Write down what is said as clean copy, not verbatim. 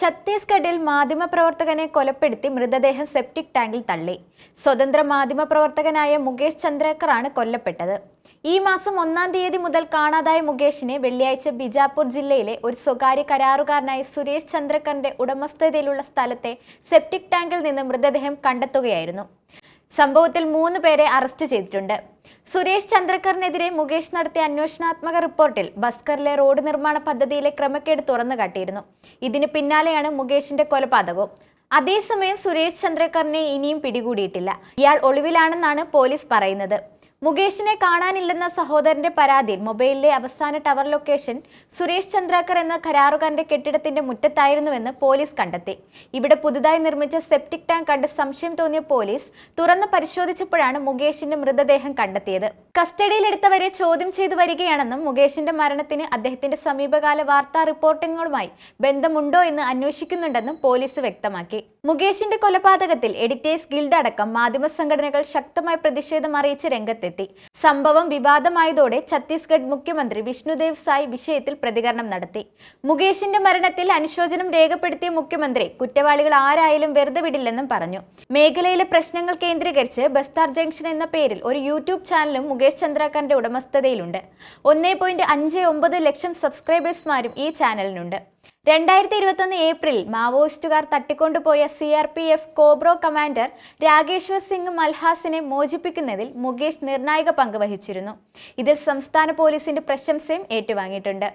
ഛത്തീസ്ഗഡിൽ മാധ്യമപ്രവർത്തകനെ കൊലപ്പെടുത്തി മൃതദേഹം സെപ്റ്റിക് ടാങ്കിൽ തള്ളി. സ്വതന്ത്ര മാധ്യമപ്രവർത്തകനായ മുകേഷ് ചന്ദ്രേക്കറാണ് കൊല്ലപ്പെട്ടത്. ഈ മാസം 1-ാം തീയതി മുതൽ കാണാതായ മുകേഷിനെ വെള്ളിയാഴ്ച ബിജാപൂർ ജില്ലയിലെ ഒരു സ്വകാര്യ കരാറുകാരനായ സുരേഷ് ചന്ദ്രേക്കറിന്റെ ഉടമസ്ഥതയിലുള്ള സ്ഥലത്തെ സെപ്റ്റിക് ടാങ്കിൽ നിന്ന് മൃതദേഹം കണ്ടെത്തുകയായിരുന്നു. സംഭവത്തിൽ 3 പേരെ അറസ്റ്റ് ചെയ്തിട്ടുണ്ട്. സുരേഷ് ചന്ദ്രേക്കറിനെതിരെ മുകേഷ് നടത്തിയ അന്വേഷണാത്മക റിപ്പോർട്ടിൽ ബസ്കറിലെ റോഡ് നിർമ്മാണ പദ്ധതിയിലെ ക്രമക്കേട് തുറന്നുകാട്ടിയിരുന്നു. ഇതിന് പിന്നാലെയാണ് മുകേഷിന്റെ കൊലപാതകവും. അതേസമയം സുരേഷ് ചന്ദ്രേക്കറിനെ ഇനിയും പിടികൂടിയിട്ടില്ല. ഇയാൾ ഒളിവിലാണെന്നാണ് പോലീസ് പറയുന്നത്. മുകേഷിനെ കാണാനില്ലെന്ന സഹോദരന്റെ പരാതിയിൽ മൊബൈലിലെ അവസാന ടവർ ലൊക്കേഷൻ സുരേഷ് ചന്ദ്രേക്കർ എന്ന കരാറുകാരന്റെ കെട്ടിടത്തിന്റെ മുറ്റത്തായിരുന്നുവെന്ന് പോലീസ് കണ്ടെത്തി. ഇവിടെ പുതുതായി നിർമ്മിച്ച സെപ്റ്റിക് ടാങ്ക് കണ്ട് സംശയം തോന്നിയ പോലീസ് തുറന്ന് പരിശോധിച്ചപ്പോഴാണ് മുകേഷിന്റെ മൃതദേഹം കണ്ടെത്തിയത്. കസ്റ്റഡിയിലെടുത്തവരെ ചോദ്യം ചെയ്തു വരികയാണെന്നും മുകേഷിന്റെ മരണത്തിന് അദ്ദേഹത്തിന്റെ സമീപകാല വാർത്താ റിപ്പോർട്ടിങ്ങുകളുമായി ബന്ധമുണ്ടോ എന്ന് അന്വേഷിക്കുന്നുണ്ടെന്നും പോലീസ് വ്യക്തമാക്കി. മുകേഷിന്റെ കൊലപാതകത്തിൽ എഡിറ്റേഴ്സ് ഗിൽഡ് അടക്കം മാധ്യമ സംഘടനകൾ ശക്തമായ പ്രതിഷേധം അറിയിച്ച് രംഗത്തെത്തി. സംഭവം വിവാദമായതോടെ ഛത്തീസ്ഗഡ് മുഖ്യമന്ത്രി വിഷ്ണുദേവ് സായ് വിഷയത്തിൽ പ്രതികരണം നടത്തി. മുകേഷിന്റെ മരണത്തിൽ അനുശോചനം രേഖപ്പെടുത്തിയ മുഖ്യമന്ത്രി കുറ്റവാളികൾ ആരായാലും വെറുതെ വിടില്ലെന്നും പറഞ്ഞു. മേഖലയിലെ പ്രശ്നങ്ങൾ കേന്ദ്രീകരിച്ച് ബസ്താർ ജംഗ്ഷൻ എന്ന പേരിൽ ഒരു യൂട്യൂബ് ചാനലും മുകേഷ് ചന്ദ്രേക്കറിന്റെ ഉടമസ്ഥതയിലുണ്ട്. 1.59 ലക്ഷം സബ്സ്ക്രൈബേഴ്സുമാരും ഈ ചാനലിനുണ്ട്. 2021 ഏപ്രിലിൽ മാവോയിസ്റ്റുകാർ തട്ടിക്കൊണ്ടുപോയ CRPF കോബ്രോ കമാൻഡർ രാകേശ്വർ സിംഗ് മൽഹാസിനെ മോചിപ്പിക്കുന്നതിൽ മുകേഷ് നിർണായക പങ്ക് വഹിച്ചിരുന്നു. ഇതിൽ സംസ്ഥാന പോലീസിന്റെ പ്രശംസയും ഏറ്റുവാങ്ങിയിട്ടുണ്ട്.